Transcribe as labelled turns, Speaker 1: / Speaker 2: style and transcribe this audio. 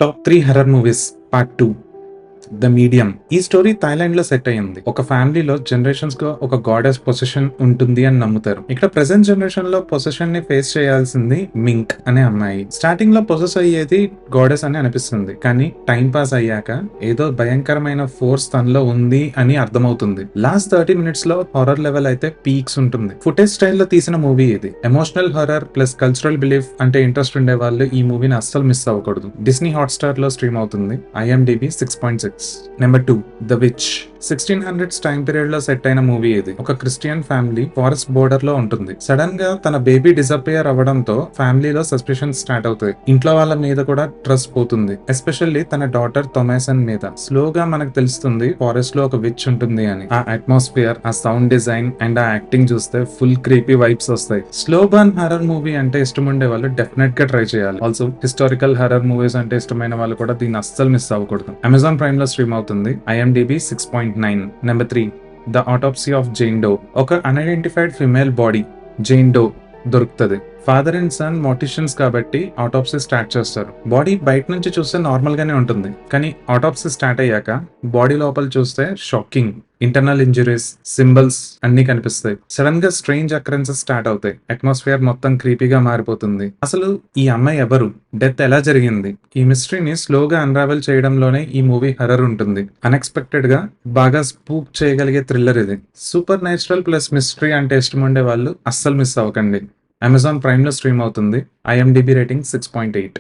Speaker 1: Top 3 horror movies part 2 the medium. ఈ story Thailand లో set అయ్యింది. ఒక ఫ్యామిలీలో జనరేషన్స్ గా ఒక గాడెస్ పొసెషన్ ఉంటుంది అని నమ్ముతారు. ఇక్కడ ప్రెసెంట్ జనరేషన్ లో పొసెషన్ ని ఫేస్ చేయాల్సింది మింక్ అనే అమ్మాయి. స్టార్టింగ్ లో పొసెస్ అయ్యేది గాడెస్ అని అనిపిస్తుంది, కానీ టైం పాస్ అయ్యాక ఏదో భయంకరమైన ఫోర్స్ తనలో ఉంది అని అర్థమవుతుంది. లాస్ట్ 30 minutes లో హారర్ లెవెల్ అయితే పీక్స్ ఉంటుంది. ఫుటేజ్ స్టైల్లో తీసిన మూవీ ఇది. Emotional horror plus cultural belief అంటే ఇంట్రెస్ట్ ఉండే వాళ్ళు ఈ మూవీని అస్సలు మిస్ అవ్వకూడదు. డిస్నీ హాట్స్టార్ లో స్ట్రీమ్ అవుతుంది. IMDb 6.6. Number 2 the which. 1600s time period లో సెట్ అయిన మూవీ ఇది. ఒక క్రిస్టియన్ ఫ్యామిలీ ఫారెస్ట్ బోర్డర్ లో ఉంటుంది. సడన్ గా తన బేబీ డిసపియర్ అవ్వడంతో ఫ్యామిలీలో సస్పిషన్ స్టార్ట్ అవుతాయి. ఇంట్లో వాళ్ళ మీద కూడా ట్రస్ట్ పోతుంది, ఎస్పెషల్లీ తన డాటర్ థొమాసన్ మీద. స్లోగా మనకు తెలుస్తుంది ఫారెస్ట్ లో ఒక విచ్ ఉంటుంది అని. ఆ అట్మాస్ఫియర్, ఆ సౌండ్ డిజైన్ అండ్ ఆ యాక్టింగ్ చూస్తే ఫుల్ క్రీపీ వైబ్స్ వస్తాయి. స్లో బర్న్ హర్రర్ మూవీ అంటే ఇష్టం ఉండే వాళ్ళు డెఫినెట్ గా ట్రై చేయాలి. ఆల్సో హిస్టారికల్ హర్రర్ మూవీస్ అంటే ఇష్టమైన వాళ్ళు కూడా దీన్ని అస్సలు మిస్ అవ్వకూడదు. అమెజాన్ ప్రైమ్ లో స్ట్రీమ్ అవుతుంది. IMDb 6.9. Number 3 the autopsy of Jane Doe. ఒక unidentified female body Jane Doe దొరుకుతుంది. ఫాదర్ అండ్ సన్ మోటిషియన్స్ కాబట్టి ఆటోప్సీ స్టార్ట్ చేస్తారు. బాడీ బయట నుంచి చూస్తే నార్మల్ గానే ఉంటుంది, కానీ ఆటోప్సీ స్టార్ట్ అయ్యాక బాడీ లోపల చూస్తే షాకింగ్ ఇంటర్నల్ ఇంజరీస్, సింబల్స్ అన్ని కనిపిస్తాయి. సడన్ గా స్ట్రేంజ్ అకరెన్సెస్ స్టార్ట్ అవుతాయి. అట్మాస్ఫియర్ మొత్తం క్రీపీగా మారిపోతుంది. అసలు ఈ అమ్మాయి ఎవరు, డెత్ ఎలా జరిగింది, ఈ మిస్టరీని స్లోగా అన్రావెల్ చేయడంలోనే ఈ మూవీ హర్రర్ ఉంటుంది. అన్ఎక్స్పెక్టెడ్ గా బాగా స్పూక్ చేయగలిగే థ్రిల్లర్ ఇది. సూపర్ న్యాచురల్ ప్లస్ మిస్టరీ అంటే ఇష్టం ఉండే వాళ్ళు అస్సలు మిస్ అవ్వకండి. అమెజాన్ ప్రైమ్ లో స్ట్రీమ్ అవుతుంది. IMDb rating 6.8.